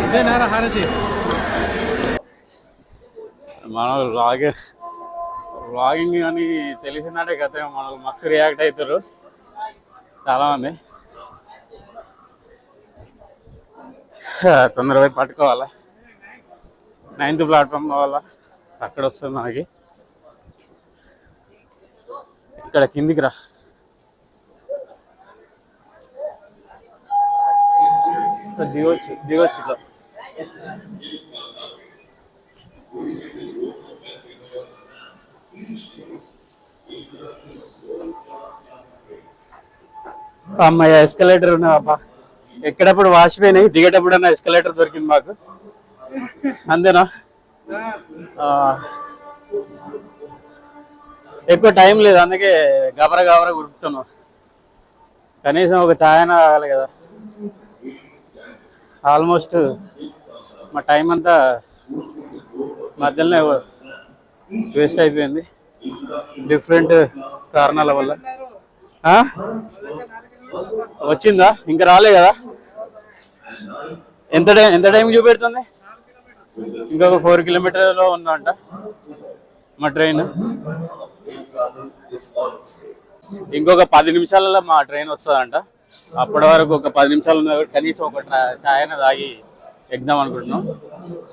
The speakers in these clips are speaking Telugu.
ఇదేనారా హారతి మన వ్లాగింగ్ అని తెలిసిందంటే గత మనకు మస్తు రియాక్ట్ అవుతారు చాలామంది. తొందరగా పట్టుకోవాలా, 9th ప్లాట్ఫామ్ కావాలా, అక్కడ వస్తుంది మనకి. ఇక్కడ కిందికి రా, దిగొచ్చు ఇట్లా. అమ్మాయి ఎస్కలేటర్ ఉన్నావా? ఎక్కడప్పుడు వాసిపోయినాయి, దిగేటప్పుడు అన్న ఎస్కలేటర్ దొరికింది మాకు. అంతేనా? ఎక్కువ టైం లేదు, అందుకే గబర గుర్తున్నాం. కనీసం ఒక ఛాయ్ అయినా కావాలి కదా. ఆల్మోస్ట్ మా టైం అంతా మధ్యలోనే వేస్ట్ అయిపోయింది డిఫరెంట్ కారణాల వల్ల. వచ్చిందా? ఇంకా రాలే కదా. ఎంత టైం చూపెడుతుంది? ఇంకొక 4 కిలోమీటర్లో ఉందంట మా ట్రైన్. ఇంకొక 10 నిమిషాలలో మా ట్రైన్ వస్తుందంట. అప్పటి వరకు ఒక 10 నిమిషాలు ఉన్న కనీసం ఒక ఛాయ్ అయినా తాగి ఎగ్దాం అనుకుంటున్నాం.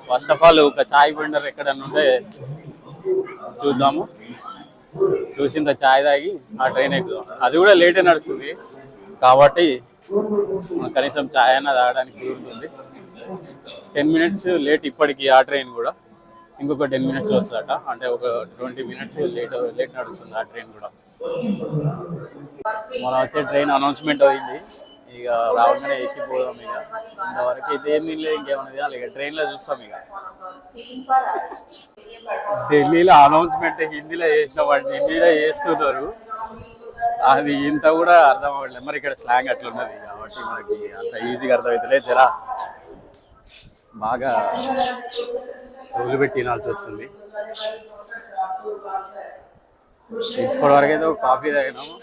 ఫస్ట్ ఆఫ్ ఆల్ ఒక ఛాయ్ వెండర్ ఎక్కడన్నా ఉంటే చూద్దాము, చూసింత ఛాయ్ తాగి ఆ ట్రైన్ ఎక్కుదాం. అది కూడా లేటే నడుస్తుంది కాబట్టి కనీసం ఛాయ్ అయినా తాగడానికి కుదురుతుంది. 10 మినిట్స్ లేట్ ఇప్పటికి ఆ ట్రైన్ కూడా. ఇంకొక 10 మినిట్స్ వస్తుందట, అంటే ఒక 20 మినిట్స్ లేట్ నడుస్తుంది ఆ ట్రైన్ కూడా. మనం వచ్చే ట్రైన్ అనౌన్స్మెంట్ అయింది, ఇక రావగానే ఎక్కిపోదాం. ఇక ఇంతవరకు అయితే ఏమీ లేదు, ఇంకేమన్నా తినాలి ఇక ట్రైన్లో చూస్తాం. ఇక ఢిల్లీలో అనౌన్స్మెంట్ హిందీలో చేసిన వాటి హిందీలో చేస్తున్నారు, అది ఇంత కూడా అర్థం అవ్వట్లేదు. మరి ఇక్కడ స్లాంగ్ అట్లా ఉన్నది కాబట్టి మనకి అంత ఈజీగా అర్థమవుతలేదు. జరా బాగా చెవులు పెట్టి వినాల్సి వస్తుంది. ఇప్పటివరకు అయితే ఒక కాఫీ తాగినాము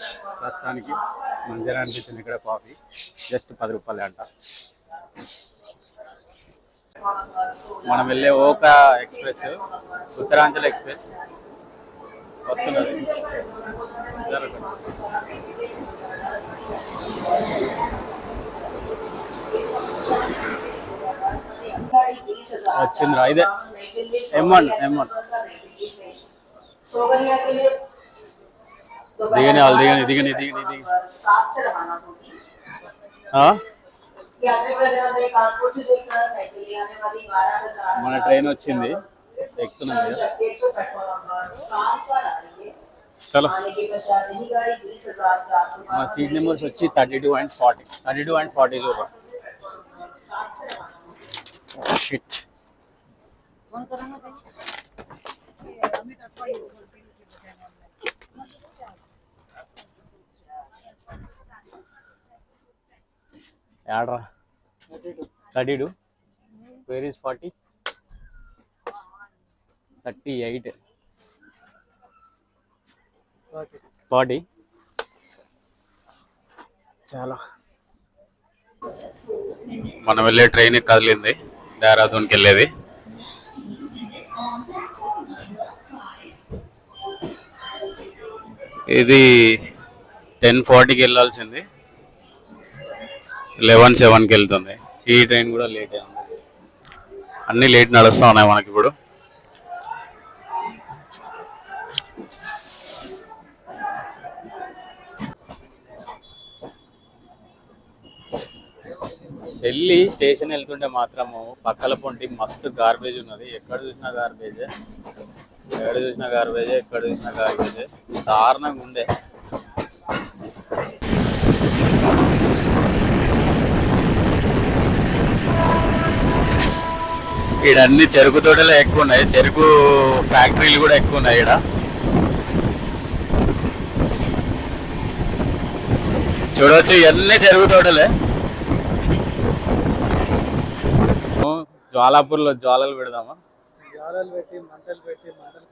ప్రస్తుతానికి. మంచిగా అనిపించింది ఇక్కడ కాఫీ, జస్ట్ 10 రూపాయలే అంట. మనం వెళ్ళే ఓకా ఎక్స్ప్రెస్, ఉత్తరాంచల్ ఎక్స్ప్రెస్ వస్తున్నది. వచ్చిందిరా, ఇదే M1. దిగని వాళ్ళు దిగని. మన ట్రైన్ వచ్చింది, ఎక్కుతున్నాం. చలో, మన సీట్ నెంబర్స్ వచ్చి 32 and 40 చూడ. షిట్, యాడ్రా 32. Where is 40? 38 40. చాలా మనం వెళ్ళే ట్రైన్ కదిలింది, దేహరాదూన్కి వెళ్ళేది. ఇది 10:40కి వెళ్ళాల్సింది, 11:07కి వెళ్తుంది. ఈ ట్రైన్ కూడా లేట్ అయింది. అన్నీ లేట్ నడుస్తూ ఉన్నాయి మనకి ఇప్పుడు. ఢిల్లీ స్టేషన్ వెళ్తుంటే మాత్రము పక్కల పొంటి మస్తు గార్బేజ్ ఉన్నది. ఎక్కడ చూసినా గార్బేజే, దారుణంగా ఉండే. ఇక్కడ అన్ని చెరుకు తోటలే ఎక్కువ ఉన్నాయి, చెరుకు ఫ్యాక్టరీలు కూడా ఎక్కువ ఉన్నాయి. ఇక్కడ చూడవచ్చు, ఇవన్నీ చెరుకు తోటలే. జ్వాలాపూర్లో జ్వాలలు పెడదామా? జ్వాలలు పెట్టి మంటలు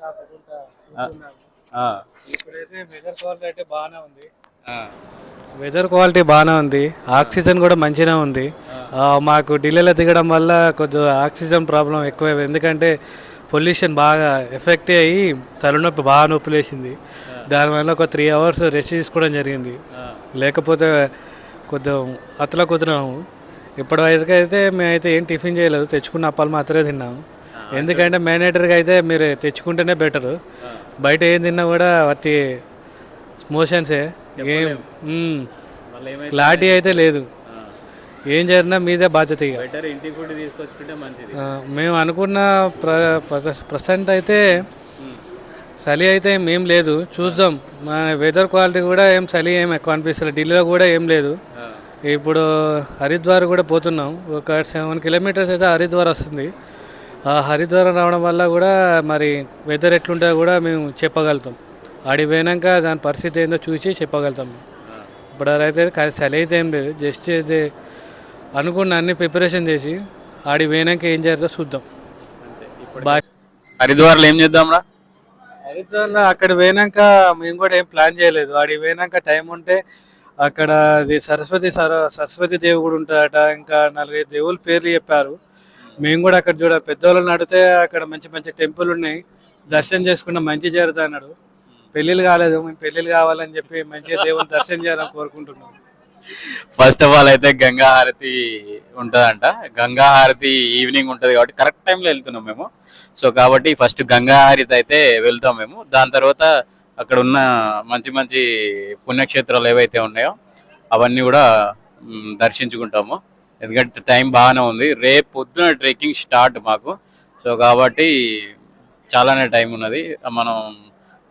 కాకుండా ఇప్పుడైతే మెజర్ పవర్ అయితే బాగానే ఉంది. వెదర్ క్వాలిటీ బాగానే ఉంది, ఆక్సిజన్ కూడా మంచిగా ఉంది. మాకు ఢిల్లీలో దిగడం వల్ల కొంచెం ఆక్సిజన్ ప్రాబ్లం ఎక్కువ, ఎందుకంటే పొల్యూషన్ బాగా ఎఫెక్ట్ అయ్యి తలనొప్పి బాగా నొప్పి లేచింది. దానివల్ల ఒక 3 hours రెస్ట్ తీసుకోవడం జరిగింది. లేకపోతే కొంచెం అతల కుదిరాము. ఇప్పటివరకు అయితే మేమైతే ఏం టిఫిన్ చేయలేదు, తెచ్చుకున్న అప్పాలు మాత్రమే తిన్నాము. ఎందుకంటే మేనేటర్గా అయితే మీరు తెచ్చుకుంటేనే బెటరు. బయట ఏం తిన్నా కూడా అతి మోషన్సే. ఏం క్లారిటీ అయితే లేదు. ఏం జరిగినా మీదే బాధ్యత. ఇక బెటర్ ఇంటి ఫుడ్ తీసుకొచ్చుకుంటే మంచిది. మేము అనుకున్న ప్రజెంట్ అయితే చలి అయితే ఏం లేదు, చూద్దాం. మన వెదర్ క్వాలిటీ కూడా చలి ఏం ఎక్కువ అనిపిస్తుంది. ఢిల్లీలో కూడా ఏం లేదు. ఇప్పుడు హరిద్వార్ కూడా పోతున్నాం, ఒక 7 kilometers అయితే హరిద్వార్ వస్తుంది. ఆ హరిద్వారం రావడం వల్ల కూడా మరి వెదర్ ఎట్లుంటుందో కూడా మేము చెప్పగలుగుతాం. ఆడికి పోయినాక దాని పరిస్థితి ఏందో చూసి చెప్పగలుగుతాం. ఇప్పుడు అయితే చలి అయితే ఏం లేదు, జస్ట్ ఇది అనుకున్న అన్ని ప్రిపరేషన్ చేసి ఆడికి పోయినాక ఏం చేయాలో చూద్దాం. బాయ్. హరిద్వార్లో ఏం చేద్దాం రా? హరిద్వార్లో అక్కడ పోయినాక మేము కూడా ఏం ప్లాన్ చేయలేదు. ఆడికి పోయినాక టైం ఉంటే అక్కడ అది సరస్వతి దేవి కూడా ఉంటాడట, ఇంకా 4-5 దేవుళ్ళ పేర్లు చెప్పారు. మేము కూడా అక్కడ చూడ పెద్దవాళ్ళని అడిగితే అక్కడ మంచి మంచి టెంపుల్ ఉన్నాయి, దర్శనం చేసుకున్న మంచి జరుగుతుంది అన్నాడు. పెళ్ళిళ్ళు కాలేదు, మేము పెళ్ళిళ్ళు కావాలని చెప్పి మంచిగా దేవుని దర్శనం చేయాలని కోరుకుంటున్నాం. ఫస్ట్ ఆఫ్ ఆల్ అయితే గంగా హారతి ఉంటుందంట. గంగా హారతి ఈవినింగ్ ఉంటుంది కాబట్టి కరెక్ట్ టైంలో వెళ్తున్నాం మేము. సో కాబట్టి ఫస్ట్ గంగా హారతి అయితే వెళ్తాం మేము. దాని తర్వాత అక్కడ ఉన్న మంచి మంచి పుణ్యక్షేత్రాలు ఏవైతే ఉన్నాయో అవన్నీ కూడా దర్శించుకుంటాము. ఎందుకంటే టైం బాగానే ఉంది. రేపు పొద్దున ట్రెక్కింగ్ స్టార్ట్ మాకు. సో కాబట్టి చాలానే టైం ఉన్నది. మనం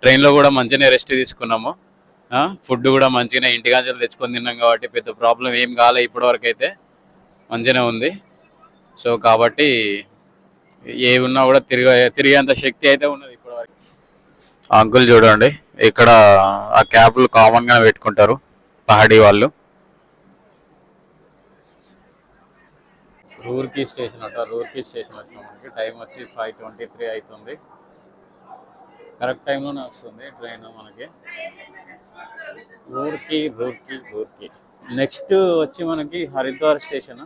ట్రైన్లో కూడా మంచిగానే రెస్ట్ తీసుకున్నాము. ఫుడ్ కూడా మంచిగానే ఇంటికాంచెలు తెచ్చుకొని తిన్నాం కాబట్టి పెద్ద ప్రాబ్లం ఏం కాలే ఇప్పటివరకు అయితే, మంచిగానే ఉంది. సో కాబట్టి ఏ ఉన్నా కూడా తిరిగేంత శక్తి అయితే ఉన్నది ఇప్పటివరకు. అంకుల్ చూడండి, ఇక్కడ ఆ క్యాబ్లు కామన్గా పెట్టుకుంటారు పహాడీ వాళ్ళు. రూర్కీ స్టేషన్ అట. రూర్కీ స్టేషన్ వచ్చిన మనకి టైం వచ్చి 5:23 అవుతుంది. కరెక్ట్ టైంలోనే వస్తుంది ట్రైన్ మనకి. రూర్కీ రూర్కీ రూర్కీ. నెక్స్ట్ వచ్చి మనకి హరిద్వార్ స్టేషన్.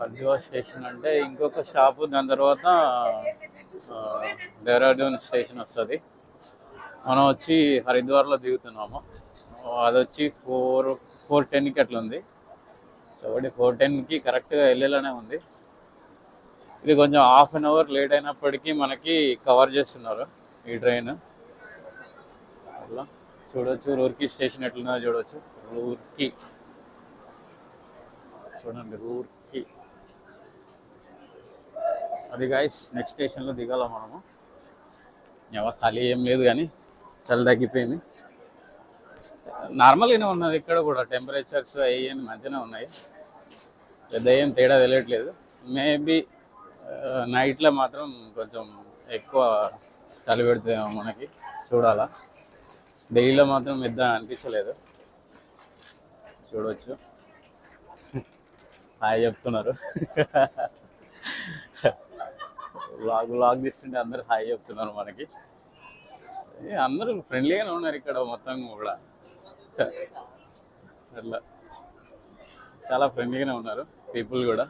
హరిద్వార్ స్టేషన్ అంటే ఇంకొక స్టాప్, దాని తర్వాత డెహ్రాడూన్ స్టేషన్ వస్తుంది. మనం వచ్చి హరిద్వార్లో దిగుతున్నాము. అది వచ్చి 4:10కి అట్లా ఉంది. సో 4:10కి కరెక్ట్గా వెళ్ళేలానే ఉంది. ఇది కొంచెం హాఫ్ అన్ అవర్ లేట్ అయినప్పటికీ మనకి కవర్ చేస్తున్నారు ఈ ట్రైన్. అట్లా చూడొచ్చు రూర్కీ స్టేషన్ ఎట్లున్నదో చూడొచ్చు. రూర్కీ చూడండి, రూర్కీ అది గాయస్. నెక్స్ట్ స్టేషన్లో దిగాల మనము. చలి ఏం లేదు కానీ చలి తగ్గిపోయింది. నార్మల్గానే ఉన్నది ఇక్కడ కూడా, టెంపరేచర్స్ అయ్యి మంచిగానే ఉన్నాయి, పెద్ద ఏం తేడా తెలియట్లేదు. మేబీ నైట్లో మాత్రం కొంచెం ఎక్కువ చలి పెడుతుందేమో మనకి, చూడాలా. డైలీలో మాత్రం పెద్ద అనిపించలేదు. చూడవచ్చు, హాయ్ చెప్తున్నారు. లాగ్ తీస్తుంటే అందరు హాయ్ చెప్తున్నారు మనకి. అందరూ ఫ్రెండ్లీగానే ఉన్నారు ఇక్కడ మొత్తం కూడా. అట్లా చాలా ఫ్రెండ్లీగానే ఉన్నారు పీపుల్ కూడా.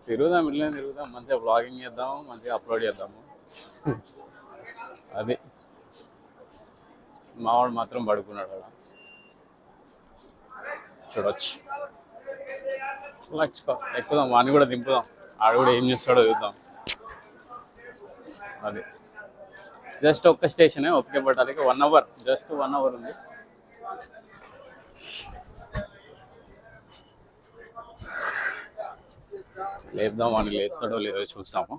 తిరుగుదాం, ఇట్లనే తిరుగుదాం, మంచిగా బ్లాగింగ్ చేద్దాము, మంచిగా అప్లోడ్ చేద్దాము. అది మావాడు మాత్రం పడుకున్నాడు అలా. చూడవచ్చు, ఎక్కుదాం, వాడిని కూడా దింపుదాం. ఆడు కూడా ఏం చేస్తాడో చూద్దాం. అది జస్ట్ ఒక్క స్టేషనే, ఒకే పట్టాలికి 1 hour, జస్ట్ 1 hour ఉంది. లేపుదాం, వాడిని లేపుతాడో లేదో చూస్తాము.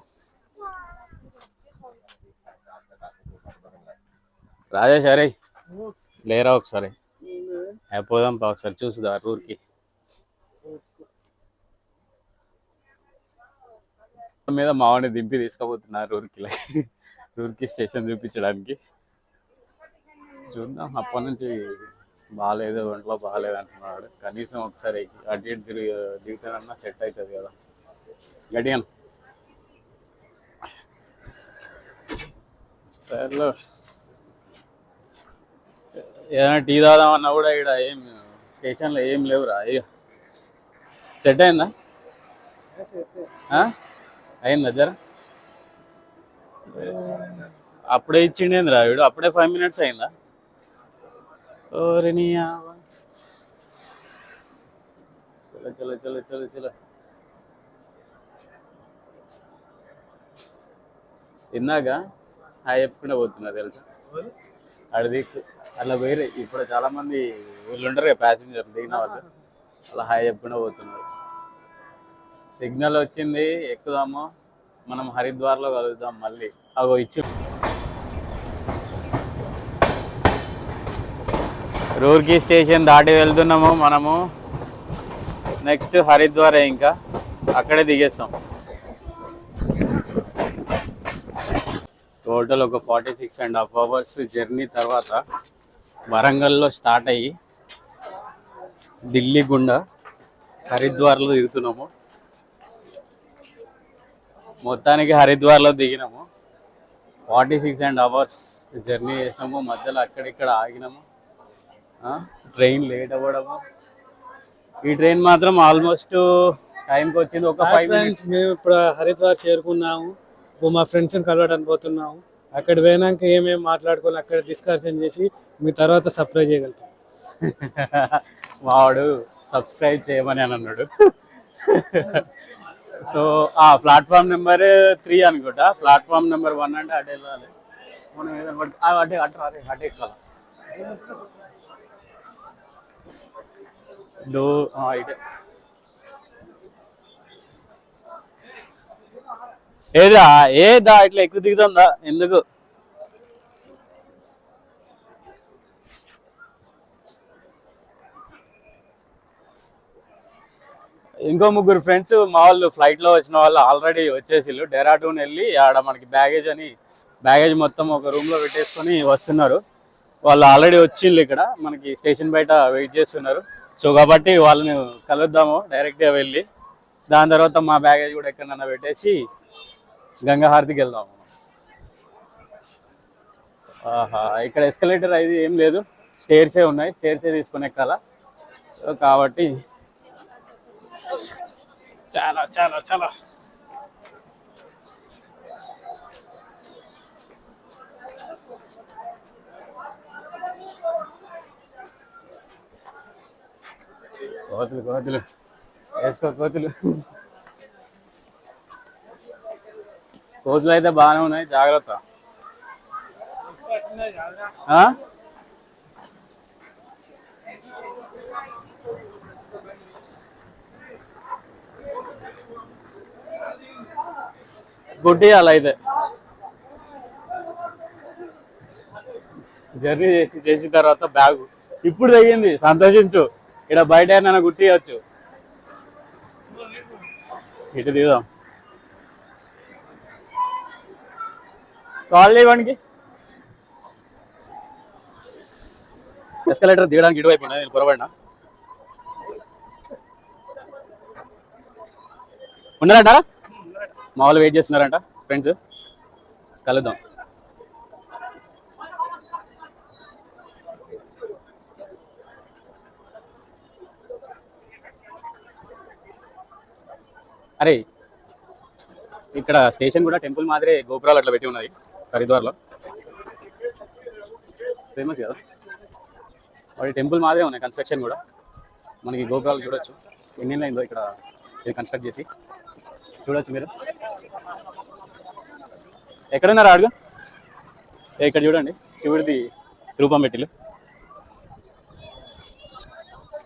రాజేష్ అరే లేరా ఒకసారి, పోదాం పా ఒకసారి చూసుదా రూర్కి. మీద మావాడిని దింపి తీసుకుపోతున్నారు రూర్కి స్టేషన్ చూపించడానికి. చూద్దాం, అప్పటి నుంచి బాగాలేదు, ఒంట్లో బాగాలేదు అంటున్నాడు. కనీసం ఒకసారి అటు ఇటు దిగుతానన్నా సెట్ అవుతుంది కదా. గడియన్ సర్లో ఏదైనా టీ తాగుదామన్నా కూడా ఇక్కడ ఏం స్టేషన్లో ఏం లేవురా. సెట్ అయిందా? అయిందా జర? అప్పుడే ఇచ్చిండేంద్రా వీడు, అప్పుడే 5 minutes అయిందా? ఓరి నీ అవ్వ. చలో చలో చలో చలో చలో. ఇందాక హాయ్ చెప్పుకుంటే పోతున్నా తెలుసా, అడిది అలా వేరే. ఇప్పుడు చాలా మంది వీళ్ళు ఉంటారు కదా ప్యాసింజర్ దిగిన వాళ్ళు, అలా హాయ్ చెప్పుకుంటే పోతున్నారు. సిగ్నల్ వచ్చింది, ఎక్కుదాము, మనం హరిద్వార్లో కలుద్దాం మళ్ళీ. అగో ఇచ్చి రూర్కీ స్టేషన్ దాటి వెళ్తున్నాము మనము. నెక్స్ట్ హరిద్వారే, ఇంకా అక్కడే దిగేస్తాం. టోటల్ ఒక 46.5 hours జర్నీ తర్వాత వరంగల్లో స్టార్ట్ అయ్యి ఢిల్లీ గుండా హరిద్వార్లో దిగుతున్నాము. మొత్తానికి హరిద్వార్లో దిగినాము. 46.5 hours జర్నీ చేసినాము. మధ్యలో అక్కడిక్కడ ఆగినాము. ట్రైన్ లేట్ అవ్వడము. ఈ ట్రైన్ మాత్రం ఆల్మోస్ట్ టైంకి వచ్చింది. ఒక 5 minutes. మేము ఇప్పుడు హరిద్వార్ చేరుకున్నాము. మా ఫ్రెండ్స్ని కలవడానికి పోతున్నాము. అక్కడ పోయినాక ఏమేమి మాట్లాడుకొని అక్కడ డిస్కషన్ చేసి మీ తర్వాత సర్ప్రైజ్ చేయగలుగుతాం. వాడు సబ్స్క్రైబ్ చేయమని అని అన్నాడు. సో ప్లాట్ఫామ్ నెంబర్ 3 అనుకుంటా. ప్లాట్ఫామ్ నెంబర్ 1 అంటే అటు వెళ్ళాలి మనం. అటే అటు అటే ఎక్కాలి. ఇటే ఏదా ఏదా ఇట్లా ఎక్కువ దిగుతుందా ఎందుకు? ఇంకో 3 ఫ్రెండ్స్ మా వాళ్ళు ఫ్లైట్లో వచ్చిన వాళ్ళు ఆల్రెడీ వచ్చేసిళ్ళు. డెహ్రాడూన్ వెళ్ళి ఆడ మనకి బ్యాగేజ్ మొత్తం ఒక రూమ్లో పెట్టేసుకొని వస్తున్నారు. వాళ్ళు ఆల్రెడీ వచ్చిళ్ళు, ఇక్కడ మనకి స్టేషన్ బయట వెయిట్ చేస్తున్నారు. సో కాబట్టి వాళ్ళని కలుద్దాము డైరెక్ట్గా వెళ్ళి. దాని తర్వాత మా బ్యాగేజ్ కూడా ఎక్కడన్నా పెట్టేసి గంగాహారతికి వెళ్దాము. ఇక్కడ ఎస్కలేటర్ అయితే ఏం లేదు, స్టేర్సే ఉన్నాయి. స్టేర్సే తీసుకుని ఎక్కాల. కాబట్టి చాలా చాలా చాలా కోతులు వేసుకో. కోతులు అయితే బాగానే ఉన్నాయి, జాగ్రత్త. గుడ్డి అలా అయితే జర్నీ చేసిన తర్వాత బ్యాగు ఇప్పుడు తగ్గింది, సంతోషించు. ఇక్కడ బయట ఏమైనా గుట్టియచ్చు. ఇటు దిగుదాం. కాల్ చేయడానికి ఎస్కలేటర్ దిగడానికి ఇటువైపు ఉన్నాయి. నేను పొరపడినా. ఉన్నారంటారా? మా వాళ్ళు వెయిట్ చేస్తున్నారంట ఫ్రెండ్స్. కలుద్దాం. అరే ఇక్కడ స్టేషన్ కూడా టెంపుల్ మాదిరే గోపురాలు అట్లా పెట్టి ఉన్నాయి హరిద్వార్లో. ఫేమస్ కదా, వాడి టెంపుల్ మాదిరే ఉన్నాయి. కన్స్ట్రక్షన్ కూడా మనకి గోపురాలు చూడొచ్చు. ఎన్ని అయిందో ఇక్కడ ఇది కన్స్ట్రక్ట్ చేసి చూడొచ్చు మీరు. ఎక్కడున్నారా అడుగు? ఇక్కడ చూడండి, శివుడిది రూపం పెట్టిలు.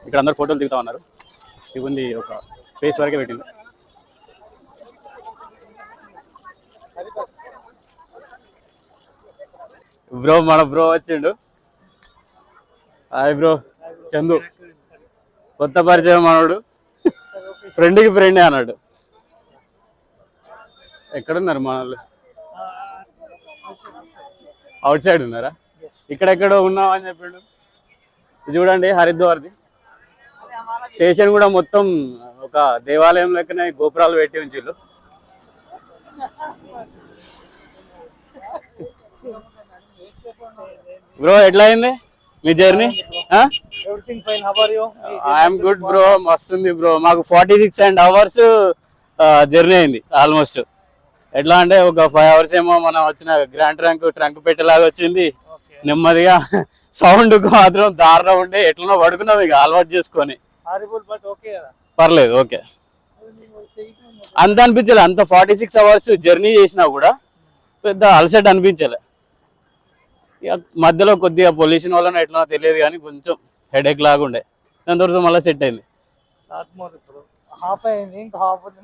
ఇక్కడ అందరు ఫోటోలు దిగుతా ఉన్నారు. శివుడిది ఒక ఫేస్ వరకే పెట్టింది. మన బ్రో వచ్చిండు. Hi bro, Chandu. కొత్త పరిచయం మనోడు, ఫ్రెండ్కి ఫ్రెండే అన్నాడు. ఎక్కడున్నారు మన వాళ్ళు? అవుట్ సైడ్ ఉన్నారా? ఇక్కడెక్కడో ఉన్నామని చెప్పిండు. చూడండి హరిద్వార్ది స్టేషన్ కూడా మొత్తం ఒక దేవాలయం లెక్కనే గోపురాలు పెట్టి ఉంచిళ్ళు. బ్రో ఎట్లా అయింది మీ journey? Everything fine. How are you? I'm good bro, మస్తుంది బ్రో. మాకు 46 hours జర్నీ అయింది ఆల్మోస్ట్. ఎట్లా అంటే ఒక 5 hours ఏమో మనం వచ్చిన గ్రాండ్ ట్రంక్ పెట్టేలాగా వచ్చింది. నెమ్మదిగా సౌండ్ మాత్రం దారుణం ఉండే, ఎట్లనో పడుకున్నాం ఇక అలవాటు చేసుకొని. Horrible, but okay. పర్లేదు, ఓకే. అంత అనిపించలే, అంత 46 hours జర్నీ చేసినా కూడా పెద్ద అలసట అనిపించలే. ఇక మధ్యలో కొద్దిగా పొల్యూషన్ వల్ల ఎట్లా తెలియదు కానీ కొంచెం హెడేక్ లాగా ఉండే, దాని తర్వాత మళ్ళీ సెట్ అయింది. Not more. Half అయింది, ఇంకా half ఉంది.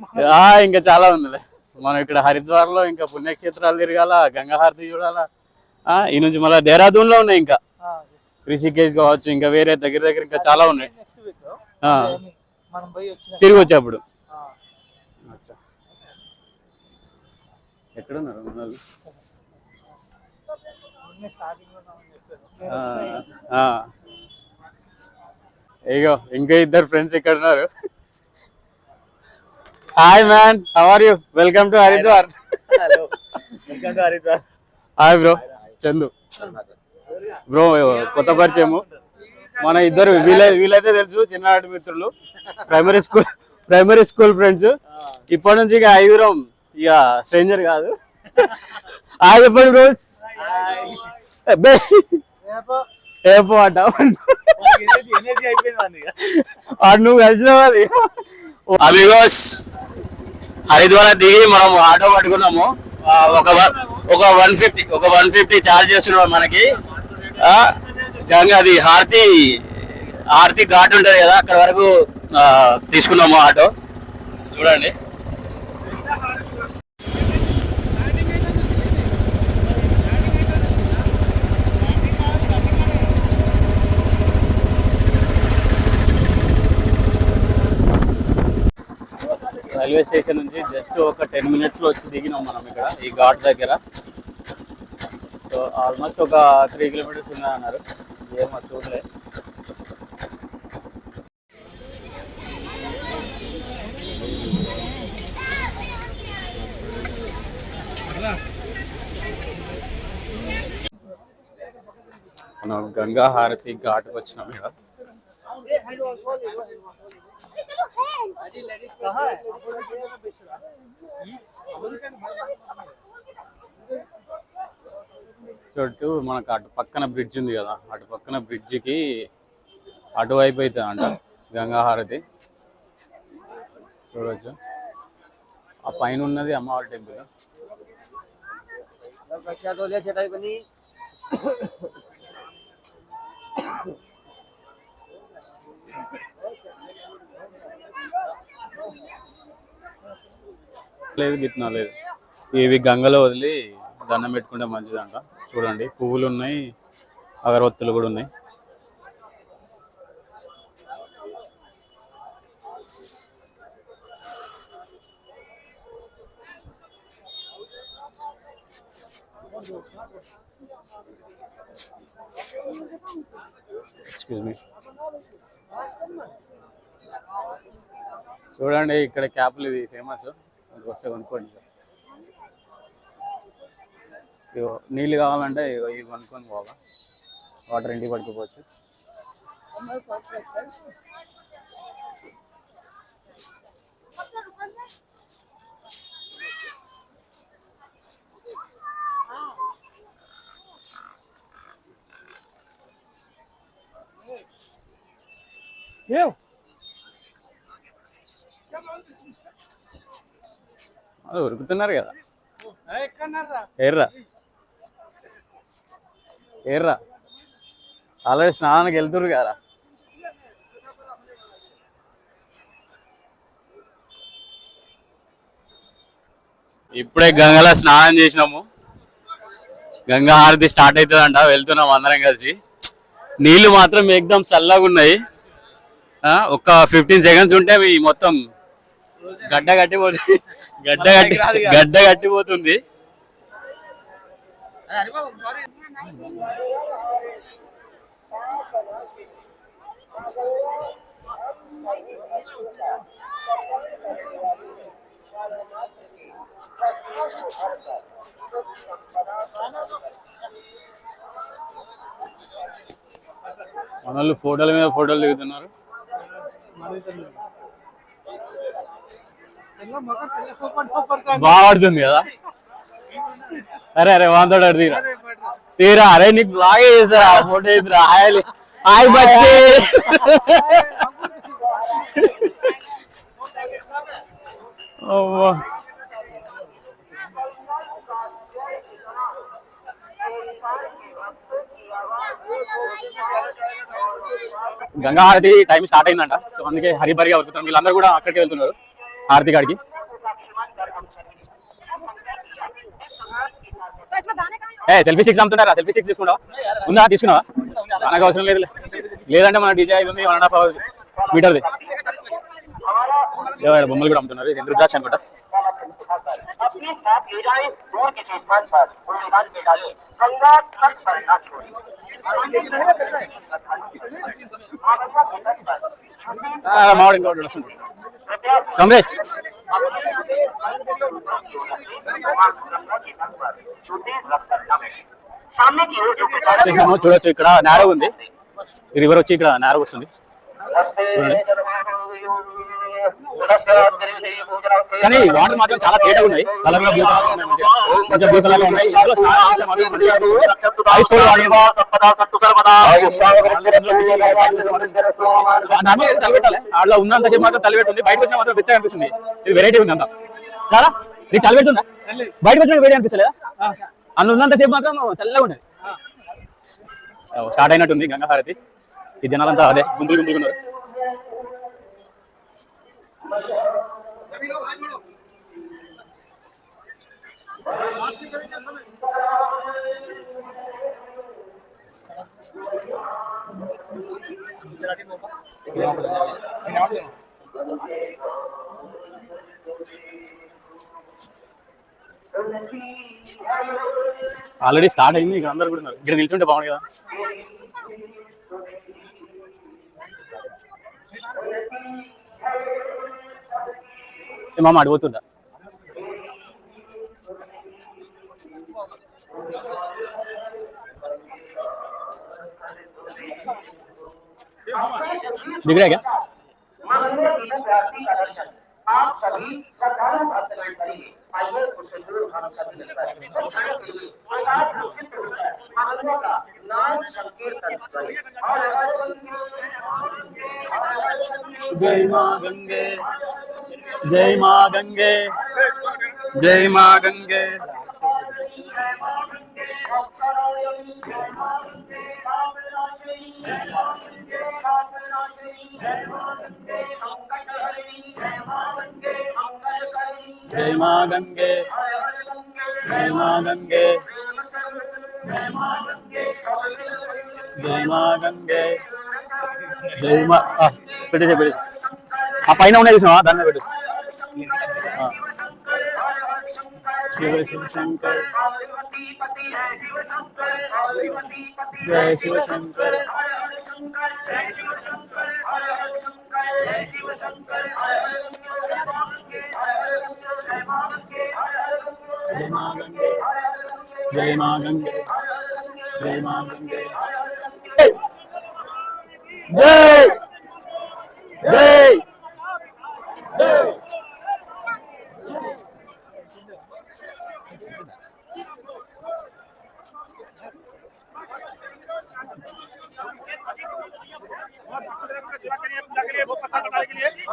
ఇంకా చాలా ఉందిలే. మనం ఇక్కడ హరిద్వార్లో ఇంకా పుణ్యక్షేత్రాలు తిరగాల, గంగా హారతి చూడాలా. ఈ నుంచి మళ్ళీ దేహరాదూన్లో ఉన్నాయి, ఇంకా రిషికేష్ కావచ్చు, ఇంకా వేరే దగ్గర దగ్గర ఇంకా చాలా ఉన్నాయి. Next week మనం పోయి వచ్చిన తిరిగి వచ్చేప్పుడు. ఎక్కడున్నారు మనోళ్ళు? స్టార్టింగ్ లో చెప్పారు. ఇగో ఇంకా ఇద్దరు ఫ్రెండ్స్ ఇక్కడ ఉన్నారు. Hi man, how are you? Welcome to Haridwar. Hello, welcome to Haridwar. Hi bro, Chandu bro. కొత్త పరిచయము మన ఇద్దరు. వీళ్ళైతే తెలుసు, చిన్ననాటి మిత్రులు, ప్రైమరీ స్కూల్ ఫ్రెండ్స్. ఇప్పటి నుంచి ఇక ఐదురం ఇక స్ట్రేంజర్ కాదు. హాయ్ చెప్పండి బ్రో. ఏపో అట నువ్వు కలిసినావు. అది అభిగోస్ హరిద్వార్ దిగి మనం ఆటో పట్టుకున్నాము. ఒక 150 ఛార్జ్ చేస్తున్నాం మనకి. అది హారతి ఘాట్ ఉంటది కదా, అక్కడ వరకు తీసుకున్నాము ఆటో. చూడండి, రైల్వే స్టేషన్ నుంచి జస్ట్ ఒక 10 minutes లో వచ్చి దిగినాం మనం ఇక్కడ ఈ ఘాట్ దగ్గర. సో ఆల్మోస్ట్ ఒక 3 kilometers ఉన్నాయి అన్నారు, ఏమో చూడలే. మనం గంగా హారతి ఘాట్కి వచ్చినాం ఇక్కడ. చుట్టూ మనకు అటు పక్కన బ్రిడ్జ్ ఉంది కదా, అటు పక్కన బ్రిడ్జికి అటువైపు అవుతుంది అంట గంగా హారతి. చూడవచ్చు, ఆ పైన ఉన్నది అమ్మవారి టెంపుల్. లేదు, గిట్నా లేదు. ఇవి గంగలో వదిలి దండం పెట్టుకుంటే మంచిదంట. చూడండి, పువ్వులు ఉన్నాయి, అగరవత్తులు కూడా ఉన్నాయి. Excuse me. చూడండి, ఇక్కడ క్యాప్లు ఇది ఫేమస్, వస్తే కొనుక్కోండి. నీళ్ళు కావాలంటే ఇవి కొనుక్కొని పోవాలా, వాటర్ ఇంటికి పట్టుకోవచ్చు. అది ఉరుకుతున్నారు కదా, ఏర్రా ఆల్రెడీ స్నానానికి వెళ్తురు కదా. ఇప్పుడే గంగలో స్నానం చేసినాము, గంగా హారతి స్టార్ట్ అవుతుందంట, వెళ్తున్నాం అందరం కలిసి. నీళ్లు మాత్రం ఏకదం చల్లగా ఉన్నాయి. ఒక 15 seconds ఉంటే మొత్తం గడ్డ కట్టిపోతుంది. మన వాళ్ళు ఫోటోల మీద ఫోటోలు దిగుతున్నారు. బాగా ఆడుతుంది కదా. అరే అరే వాంతోడు తీరా తీరా. అరే నీకు బాగా చేస్తారా ఫోటో ఇద్దరు హాయ్ హాయ్ బచ్చే. గంగా హారతి టైం స్టార్ట్ అయిందంట. సో అందుకే హరిబరిగా వరుకుతాం. వీళ్ళందరూ కూడా అక్కడికి వెళ్తున్నారు హారతి కాడికి. సెల్ఫీ స్టిక్స్ అమ్ముతుంటారా? సెల్ఫీ స్టిక్స్ తీసుకున్నావా? ఉందా? తీసుకున్నావా? నాకు అవసరం లేదు. లేదంటే మన డీజే ఇది ఉంది 1.5 మీటర్ది. బొమ్మలు కూడా అమ్ముతున్నారు. ఇది రుద్రాక్ష అనమాట. మామిడి ఇంకోటి వస్తుంది. చూడొచ్చు ఇక్కడ నేరో ఉంది. ఈ రివర్ వచ్చి ఇక్కడ నేరో వస్తుంది చూడండి. కానీ వాటర్ మాత్రం చాలా తేటగా ఉన్నాయి. కలర్ బ్లూ కలర్ కొంచెం బ్లూ కలర్ ఉన్నాయి. తలపెట్టాలి. ఆడలో ఉన్నంత సేపు మాత్రం తలపెట్టుంది. బయటకు వచ్చిన మాత్రం వెచ్చగా అనిపిస్తుంది. ఇది వెరైటీ ఉంది అంతా కదా. నీకు తలపెడుతుందా? బయటకు వచ్చిన వేడి అనిపిస్తలేదా? అందులో ఉన్నంత సేపు మాత్రం చల్లగా ఉండేది. స్టార్ట్ అయినట్టుంది గంగా హారతి. ఈ జనాలంతా అదే గుంపులు గుంపులున్నారు. ఆల్రెడీ స్టార్ట్ అయింది. ఇక్కడ అందరు కూడా ఉన్నారు. ఇక్కడ నిల్చుంటే బాగుంది కదా. మామ అడిగిపోతుందా? दिख रहा है क्या? आप सभी साधारण प्रार्थनाएं करिए। आइए उससे जुड़े हम सभी का नाम संकीर्तन करें। जय मां गंगे, जय मां गंगे, जय मां गंगे। जय मां गंगे, जय मां गंगे, जय मां गंगे, जय मां। పెట్టే పెట్టే ఆ పైన ఉన్నాయి చూసావా దాన్ని పెట్టు. शिव शिव शंकर, जय शिव शंकर, जय मां गंगे, जय मां गंगे, जय मां गंगे, जय जय जय।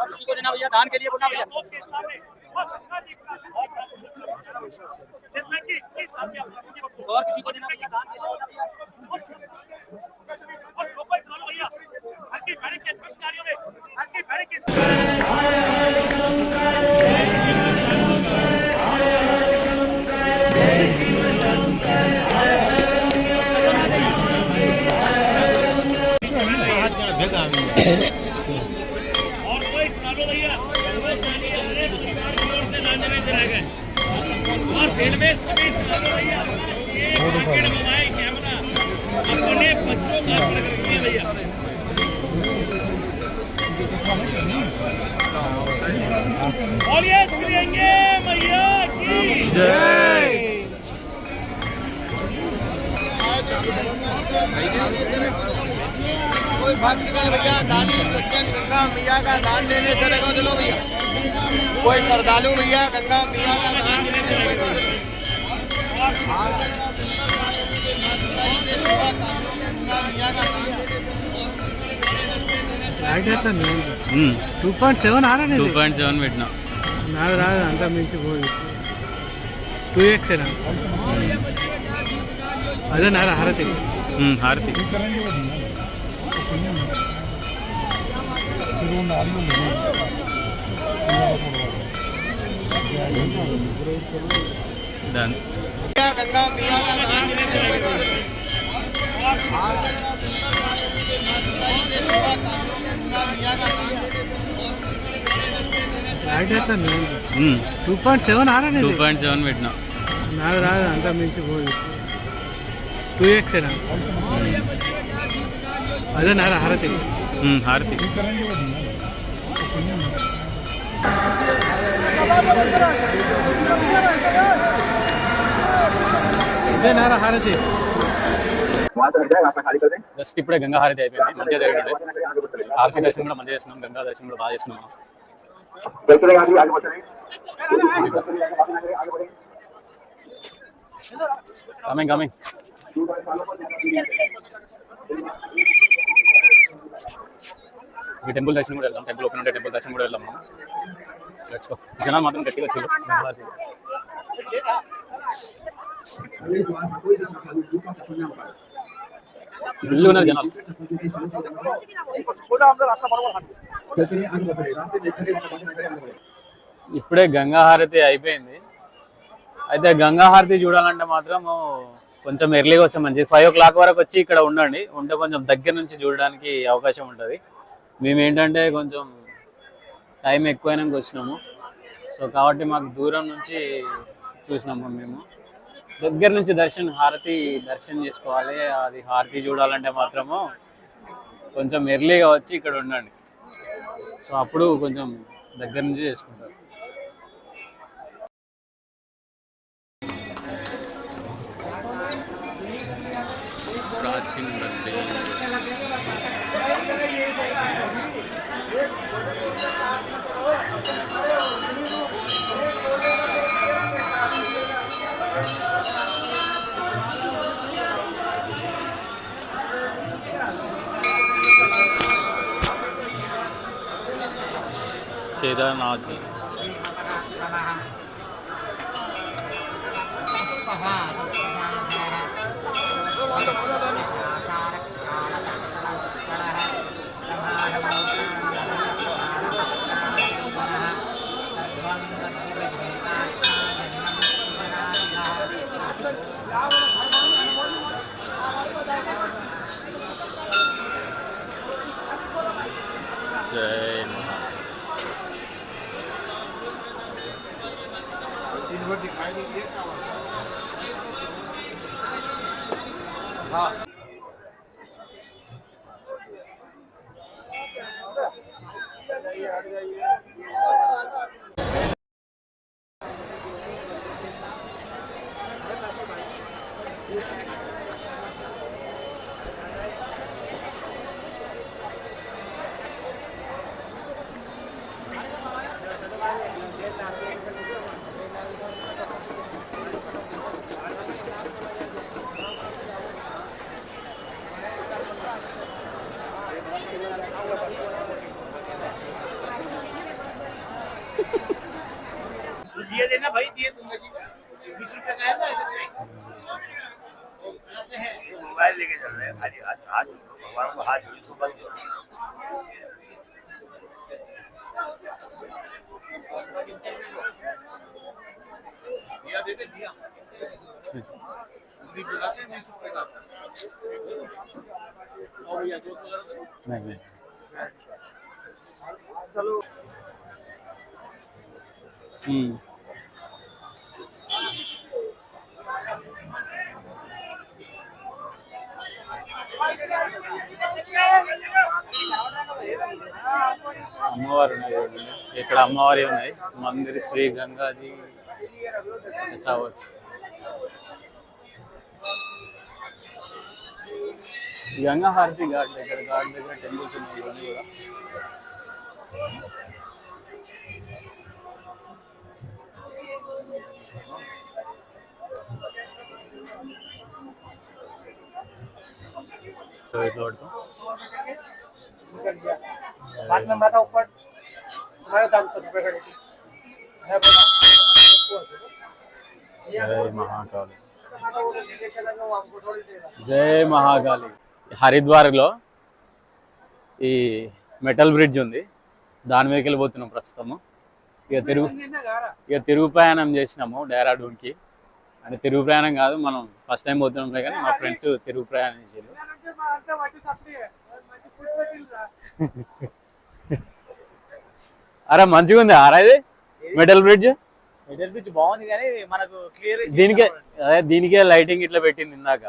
किसी को देना भैया, दान के लिए बोलना भैया। और किसी को देना भैया, दान के लिए बोलना भैया। रेलवे सभी भैया कैमरा अपने बच्चों का रखिए भैया। बोलिए श्रीरंगे मैया की जय। कोई भक्त का भैया दानी गंगा मैया का दान देने से लगा चलो भैया। कोई श्रद्धालु भैया गंगा मैया का दान देने से టూ పాయింట్ సెవెన్ ఆరా 2.7 పెట్టినా. నాకు రాదు అంతా మించి పోదు 2x అదే నారా హారతి హారతి డన్. गंगा मैया का दान देने से టూ పాయింట్ సెవెన్ ఆరా 2.7 పెట్టినా. నాకు రాదు అంతా మించి పోదు 2x అదే నారా హారతి హారతి ఇదే నారా హారతి జస్ట్ ఇప్పుడే గంగా హారతి అయిపోయింది, మంచిగా జరిగింది. ఆర్తి దర్శనం కూడా మంచిగా చేస్తున్నాం, గంగా దర్శనం కూడా బాగా చేస్తున్నాం. Coming coming. ఈ టెంపుల్ దర్శనం కూడా వెళ్దాం, టెంపుల్ ఓపెన్ ఉంటే టెంపుల్ దర్శనం కూడా వెళ్దాం మనం. Let's go. జనాలు మాత్రం గట్టిగా వచ్చారు. ఇల్లు ఉన్నారు జనాలు. ఇప్పుడే గంగా హారతి అయిపోయింది. అయితే గంగా హారతి చూడాలంటే మాత్రం కొంచెం ఎర్లీగా వస్తే మంచిది. 5 o'clock వరకు వచ్చి ఇక్కడ ఉండండి, ఉంటే కొంచెం దగ్గర నుంచి చూడడానికి అవకాశం ఉంటుంది. మేము ఏంటంటే కొంచెం టైం ఎక్కువైనాక వచ్చినాము, సో కాబట్టి మాకు దూరం నుంచి చూసినాము. మేము దగ్గర నుంచి హారతి దర్శనం చేసుకోవాలి. అది హారతి చూడాలంటే మాత్రము కొంచెం ఎర్లీగా వచ్చి ఇక్కడ ఉండండి, సో అప్పుడు కొంచెం దగ్గర నుంచి చేసుకుంటారు. ప్రాచీన केदारनाथ जी. जय हाँ. दिए देना भाई, दिए दूंगा जी। 20 रुपए का है ना, इधर से मोबाइल लेके चल रहे हैं खाली हाथ। हाथ भगवान को हाथ जोड़, इसको बंद करो। दिया दे दे दिया। भी बुलाते हैं 20 रुपए का। और भैया जो नहीं चलो। అమ్మవారు ఉన్నాయి, ఇక్కడ అమ్మవారి ఉన్నాయి. మందిర్ శ్రీ గంగాజీ సావత్. గంగా హారతి ఘాట్ దగ్గర టెంపుల్స్ ఉన్నాయి ఇవన్నీ కూడా. तो इतना उठो बाद में माता ऊपर तुम्हारे दाम को पकड़ ली जय महाकाली జై మహాకాళి. హరిద్వార్లో ఈ మెటల్ బ్రిడ్జ్ ఉంది, దాని మీదకి వెళ్ళిపోతున్నాం ప్రస్తుతము. ఇక తిరుగు ప్రయాణం చేసినాము డెహ్రాడూన్కి. అంటే తిరుగు ప్రయాణం కాదు, మనం ఫస్ట్ టైం పోతున్నాం కానీ మా ఫ్రెండ్స్ తిరుగు ప్రయాణం చేసారు. అరే మంచిగా ఉంది ఆరా ఇది మెటల్ బ్రిడ్జ్. మెటల్ బ్రిడ్జ్ బాగుంది కానీ మనకు క్లియర్ దీనికే లైటింగ్ ఇట్లా పెట్టింది ఇందాక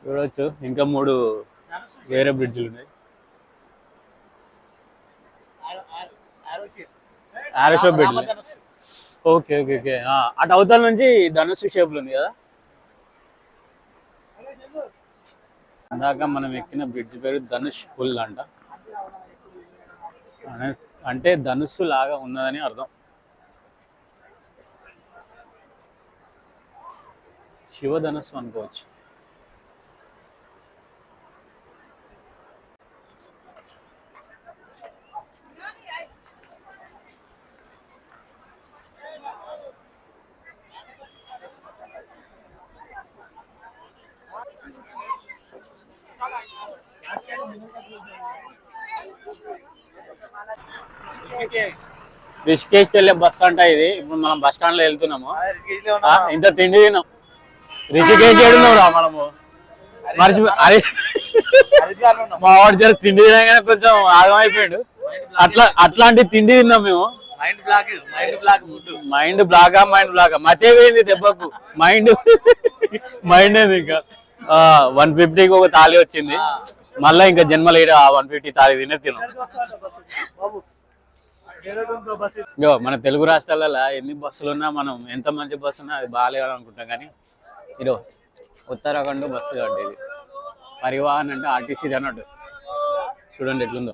చూడొచ్చు. ఇంకా 3 వేరే బ్రిడ్జ్లు ఉన్నాయి. ఆరో షేప్ పెట్టింది. Okay okay okay. అటు అవతల నుంచి ధనుసు షేపులు ఉంది కదా. ఇందాక మనం ఎక్కిన బ్రిడ్జ్ పేరు ధనుష్ పుల్ అంట. అంటే ధనుస్సు లాగా ఉన్నదని అర్థం. శివధనుస్సు అనుకోవచ్చు. రిషికేష్ వెళ్ళే బస్ అంట ఇది. ఇప్పుడు మనం బస్ స్టాండ్ లో వెళ్తున్నాము. ఇంత తిండి తిన్నాం. రిషికేష్ ఏడున్నావురా మనము మర్చిపోయి. మా వాడు జర తిండి తినగానే కొంచెం ఆగమైపోయాడు. అట్లాంటి తిండి తిన్నాం మేము. మైండ్ బ్లాక్ మతే పోయింది దెబ్బకు. మైండ్ ఇంకా 150కి ఒక తాళి వచ్చింది. మళ్ళా ఇంకా జన్మలో 150 తాళి తినే తిన్నాం. మన తెలుగు రాష్ట్రాలలో ఎన్ని బస్సులు ఉన్నా మనం ఎంత మంచి బస్సు ఉన్నా అది బాగాలేదు అనుకుంటాం. కానీ ఇదో ఉత్తరాఖండ్ బస్సు అంటే ఇది పరివాహన్ అంటే ఆర్టీసీ అన్నట్టు. చూడండి ఎట్లుందో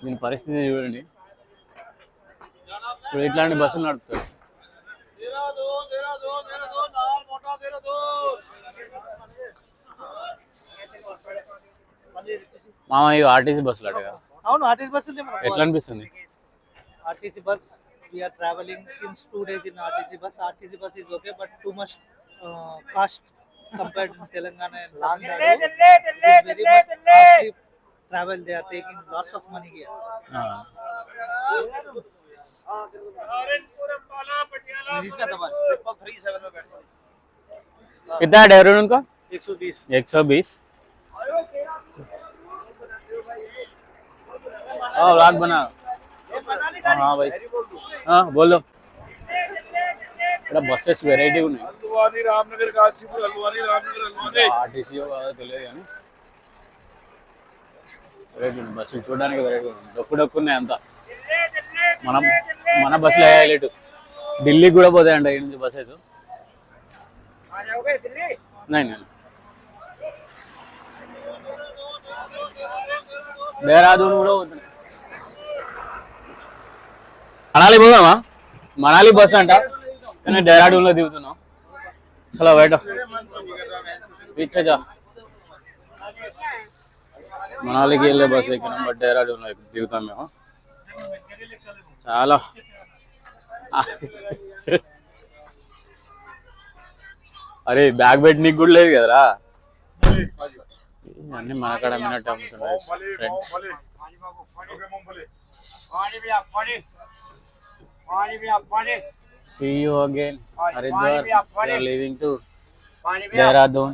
దీని పరిస్థితి చూడండి. ఇప్పుడు ఇట్లాంటి బస్సులు నడుపుతారు. మామ ఇది ఆర్టీసీ బస్సులు అట కదా. అవును ఆర్టీసీ బస్సు ఎట్లా అనిపిస్తుంది? RTC bus we are traveling since 2 days in RTC bus. RTC bus is okay, but too much cost compared to Telangana and Tamil Nadu. Very much costly travel. They are taking lots of money here. कितना है डेहराडून का? 120. 120. हाँ व्लॉग बना. हाँ भाई हाँ बोलो. ఇక్కడ బస్సెస్ వెరైటీ ఉన్నాయి. हल्द्वानी रामनगर काशीपुर हल्द्वानी रामनगर हल्द्वानी ఆర్టీసీ కాదో తెలియదు కానీ వెరైటీ ఉంది. బస్సులు చూడడానికి వెరైటీ ఉంది. డొక్కు ఉన్నాయి అంతా. మన బస్సులో హైలైట్. ఢిల్లీకి కూడా పోతాయంట ఈ నుంచి బస్సెస్. దేహరాదూన్ కూడా పోతున్నాయి. మనాలి పోదామా? మనాలి బస్ అంట కానీ డెహ్రాడూన్ లో దిగుతున్నాం. చలో బయట ఇచ్చా మనాలికి వెళ్ళే బస్ ఎక్కినాం. బట్ డెహ్రాడూన్ లో దిగుతాం మేము. చాలా అరే బ్యాగ్ పెట్టి నీకు కూడా లేదు కదరా. అన్ని మన కాడ అమ్మినట్టు అమ్ముతున్నాయి friends. See you again, Haridwar. We are leaving to Dehradun.